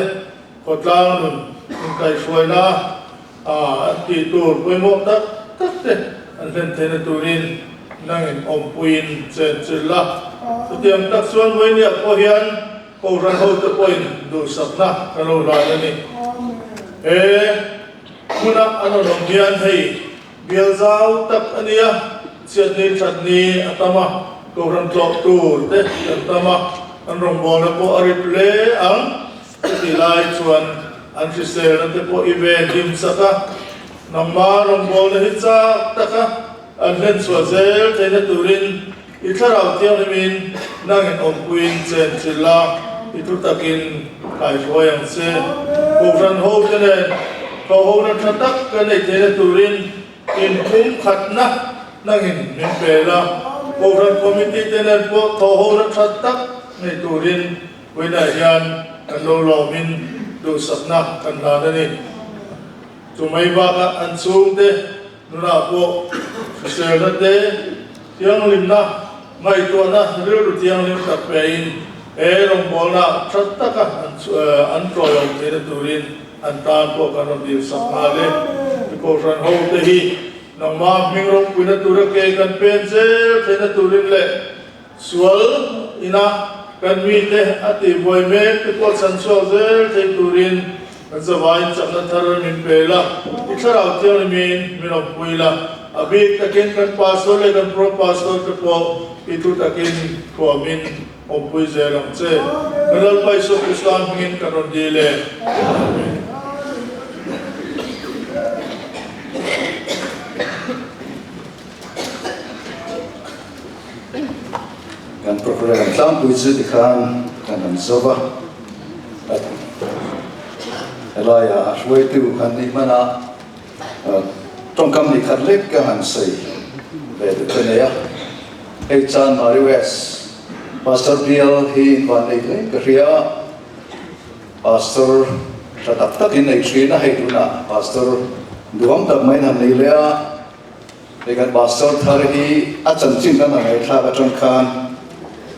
ko tlang nun kai suai na ti tur poi mo tak tak te an len te na turin nangin om puin chen chilla tiang tak suan voi ni ko hian ko ran ho te point du sapna kalo la ni muna ano dong hian hei bial zau tak ania chiat ni that ni atama ko ran tlok tur te atama an rong bol ko arit le ang ti lai chuan an fi sel na te po event dim saka namma rong bol na hitsa taka an len swazel te na turin itharau tiang min nangin om puin chen chilla itu takin kai soyang se ko ran ho te ne ko ho na thatak ka nei te na turin in kum khat na nangin min pela ko ran committee te na po to ho na thatak nei turin wena hian kan lo min du sakna kan la ni chumai ba ka an chung te nuna po sel na te tiang lim na ngai to na ru tiang lim tak pe in rong bol na thataka an troyong te turin an ta po kan ro sakna le ko ran ho te hi nang ma ming rong pina tura ke kan pen se te na turin le sual ina kan mi te ati boy me te ko san so zel te turin kan zawai chakna thar min pela itharau tiang min min puila abi takin kan pastor le kan pro pastor te po itu takin ko min opui zelang che ngal pai so islam ngin karon dile kan program tlam pui chu ti khan kan an soba elaya shwai tu kan ni mana trong kam ni khat lek ka han sei le de ne ya ei chan mari west pastor bial hi van nei le ka ria pastor tak tak in nei thrina hei tu na pastor duam tak mai han nei le a lekan pastor thar hi a chan chin kan ngai thla ka trong khan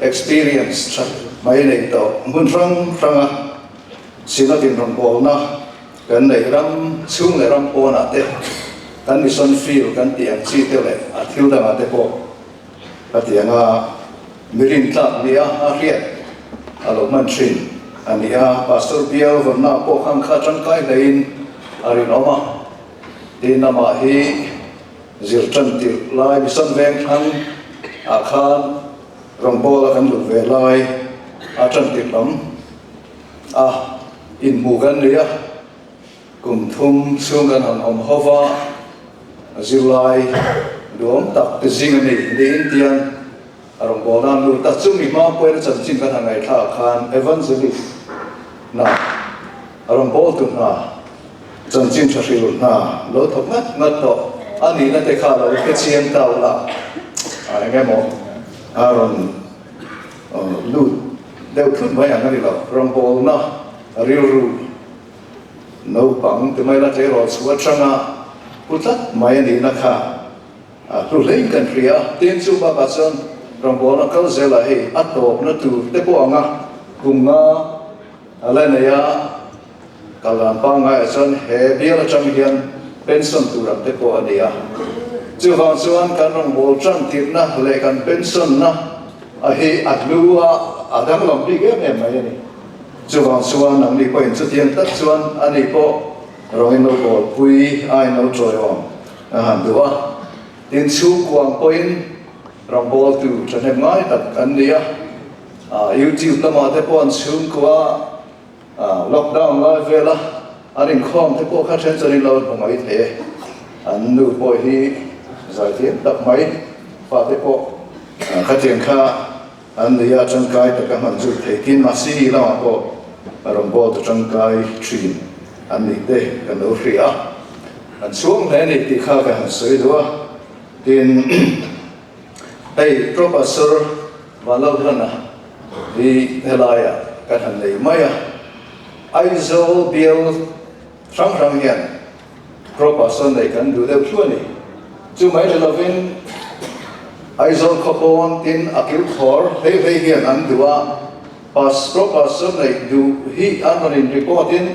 experience chat mai nei to mun rang ranga sina tin rong bol na kan nei ram chung le ram po na te kan mission field kan tiang chi te le a thil da ma te po ka tiang a mirin tla ni a riat alo man thin ania pastor bial von na po khang kha chang kai lein ari noma tin nama hi zir chan ti lai mission veng thang a khan rong bol kan lu ve lai a chan ti lam a in mu gan lia kum thum chung kan han om hova zilai duom tak te zing ni din tian arong bolan lu ta chung mi ma poina chan chin kan hangai tha khan evangelist na arong bol tu na chan chin thashil na lo thok ngat to ani na te kha lo ke chiang tau la ai nge mo arong lu deu thut mai ang ni lo rong bol na ril ru no pang te mai la te ro suwa changa putat mai ni na kha tu lein kan ria ten chu ba ba chon rong bol na kal zela he atop na tu te po anga kunga ala ne ya kalan pa nga chon he bia la chang hian pension tu ram te po ania chu wang chuan kan rong bol chang tir na le kan pension na a he atlua adang lam bi ge me mai ni chu wang chuan nang ni point chu tiang tak chuan ani po rong no bol pui ai no troi om han duwa tin chu kwang point rong bol tu chanem ngai tak an nia YouTube lama te po an chung kwa lockdown la vela arin khom te po kha chen chani lo mai the an nu po hi zai thiam tak mai pa te po kha tiang kha an nia chang kai tak man chu the kin ma si la po rong bol tu chang kai thin an ni te kan lo ria an chung le ni ti kha ka han soi do tin hey professor walau hana di helaya kan han nei maya Aizol bill rang hian proportion này kan du deuh thluani chu mai le lovin Aizol khopon tin akil thor hei hian an dua pas proportion này du hi anonin report in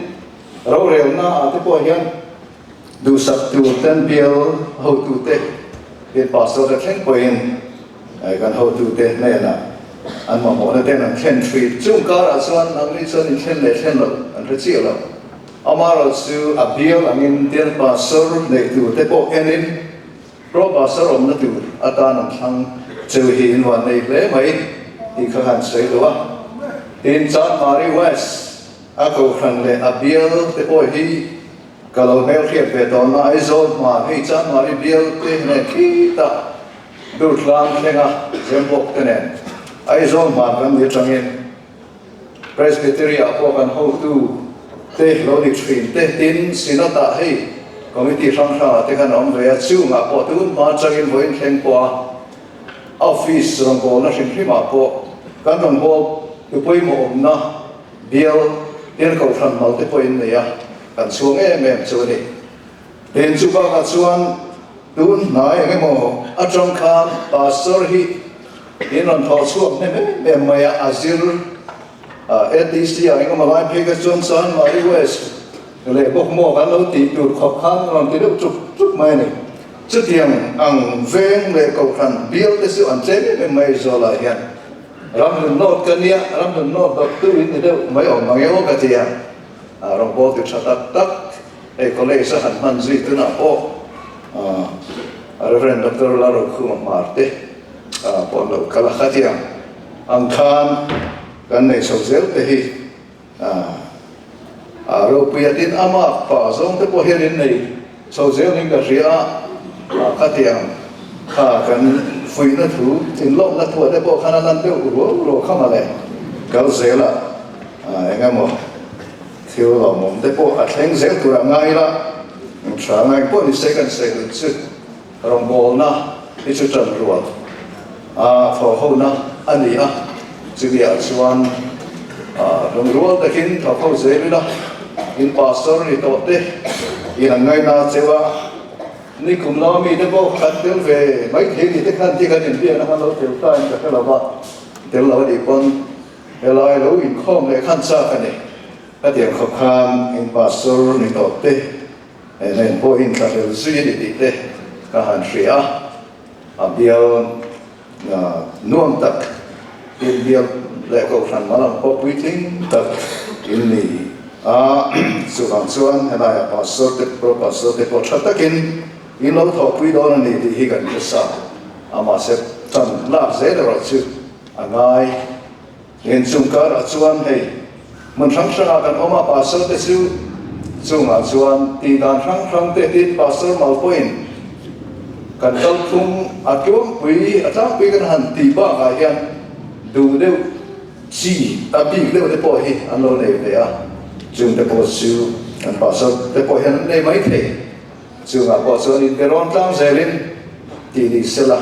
ro rel na ate po hian du sak tu ten bill ho tu te in pastor the thleng poin ai kan ho tu te ne na an ma mo na ten an thlen thri chung kar a chuan ang ni chuan in thlen le thlen lo an re chi lo amaro chu a bill angin ten pastor nei tu te po enin pro pastor om na tu atan an thang chu hi in wan nei le mai i kha han sei lo in John Mary West a ko khan le a bill te po hi kalau mel khiat ve to na Aizol ma hi John Mary bill te ne ki ta du tlang thenga zembok te ne Aizol ma kan ni changin presbyteria po kan ho tu te lo di thin te tin sinata hei committee sang sa te kan om ve chu nga po tu ma changin voin thleng po office rong ko na sin ma po kan rong ko tu poi mo om na bill ten ko thran mal te poin ne ya kan chuang em chu ni ten chu ba ka chuan tun nai nge mo a trong khan pastor hi in on tho chuak ne me ya azir atc ya nge ma lai phe ka chuan san Mary West le bok mo kan lo ti tu khop khan ron ti lu chuk mai ni chu tiang ang veng le ko khan bill te su an che me mai zo la hian ram nun not kan ya ram nun not dok tu in de mai om mang yo ka tia rong bo tu chatak tak e college sa han man zi tu na po Reverend Dr. Laro Khum Marte po lo kala khatia ang khan kan nei so zel te hi ro piatin ama pa zong te po hian nei so zel ning ka ria khatia kha kan fui na thu tin lo na thu te po khana lan te ro khama le kal zela engamo thiếu lo mom te po a thleng zel tu ra ngai la tra ngai po ni second chu rong bol na ni chu tran rual tho ho na ani a chu dia chuan rong rual ta kin tho ho zel la in pastor ni to te in ngai na chewa ni kum lo mi te po khat tel ve mai the ni te khan ti kan in pia na lo tel ta in ka la ba tel lo di pon elai lo in khom le khan sa ka ni a tiang khop khan in pastor ni to te nen po in ka tel zui ni ti te ka han ria a bial na nuam tak in bial le ko khan malam po puiting tak in ni chuan chuan helai pastor te pro pastor te po thatakin in lo tho pui do na ni ti hi kan sa ama se tan la ze de ro chu angai in chung kar a chuan hei man thang thang kan oma pastor te chu chunga chuan ti dan thang te ti pastor mal point kan kal thung a kyom pui a chang pui kan han ti ba ga hian du deu chi a bi deu te po hi an lo nei te a chung te po chu an pastor te po hian nei mai the chunga po chuan in peron tlang zelin ti ni sela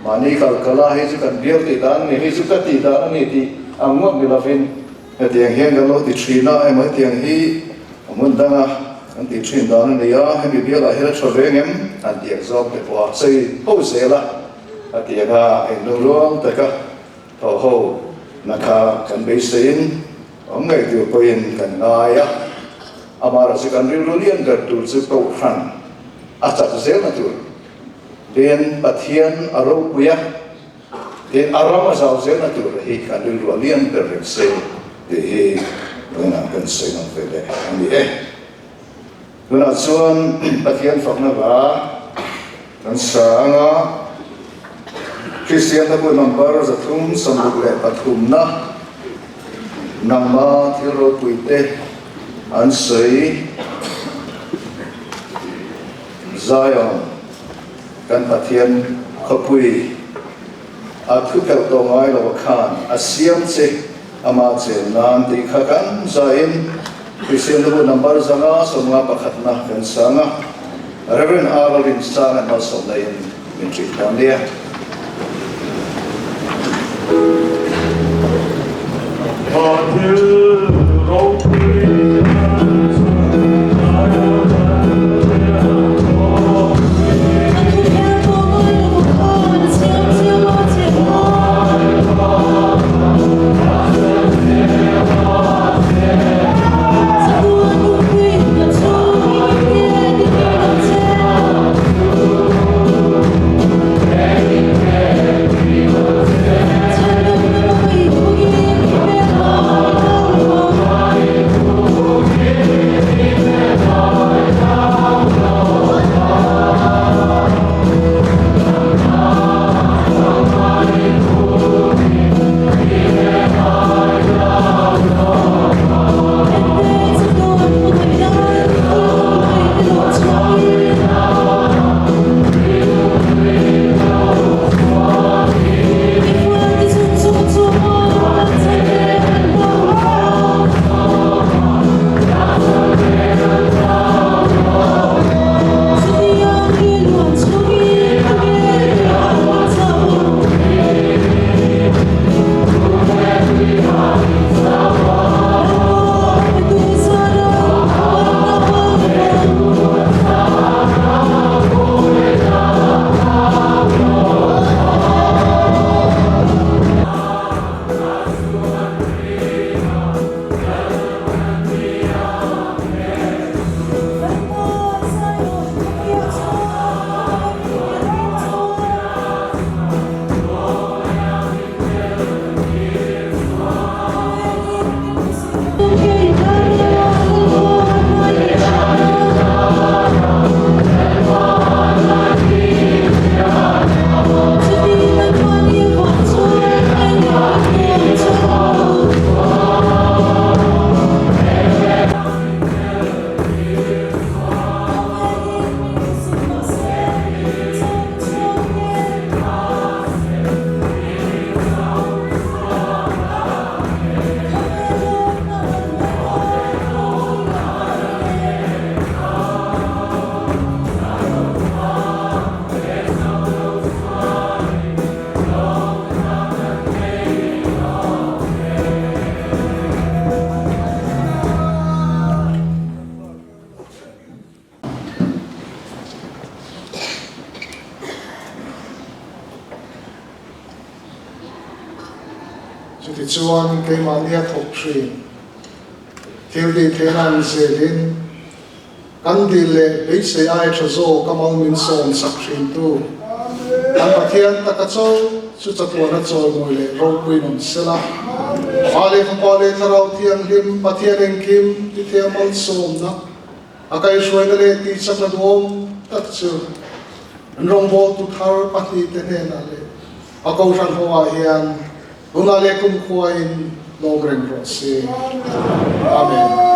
mani kal kala hi chu kan bial ti dan ni hi chu ka ti dan ni ti angwa mi lavin tiang hian kan lo ti thina ai mai tiang hi mun danga an ti thin dan ni ya he bi bial a hela thovengem an tiang zom te po sei ho zela a tianga en lo rom ta ka tho ho na kha kan be sein ong ngai tu po in kan aya amara se kan ri lolian gar tu chu ko khan a chak zel na tu den pathian aro puya den arama zau zel na tu hi kan ri lolian per se de hi na kan se na vele ani na chuan pathian fakna ba kan sanga Christian na po number za thum samuk le pathum na nangma thiro puite an sei Zion kan pathian khopui a thu pel to ngai lo khan a siam che ama che nan ti kha kan zain Christian na po number zanga somnga pakhat na kan sanga Reverend Aralin Sang and also lain in Trinidad. Until chu ti chuan ke ma nia thok thrin thil di thenan zelin kan di le be se ai thazo kamal min som sak thrin tu an pathian takacho chu chatwa na chol moi le ro pui nom sela ale khapale tharau thiang lim pathian en kim ti themal som na akai shoi le ti sakna dom tak chu rong bo tu thar pati te ne na le akau ran hoa hian unale kum khuain logreng ro se amen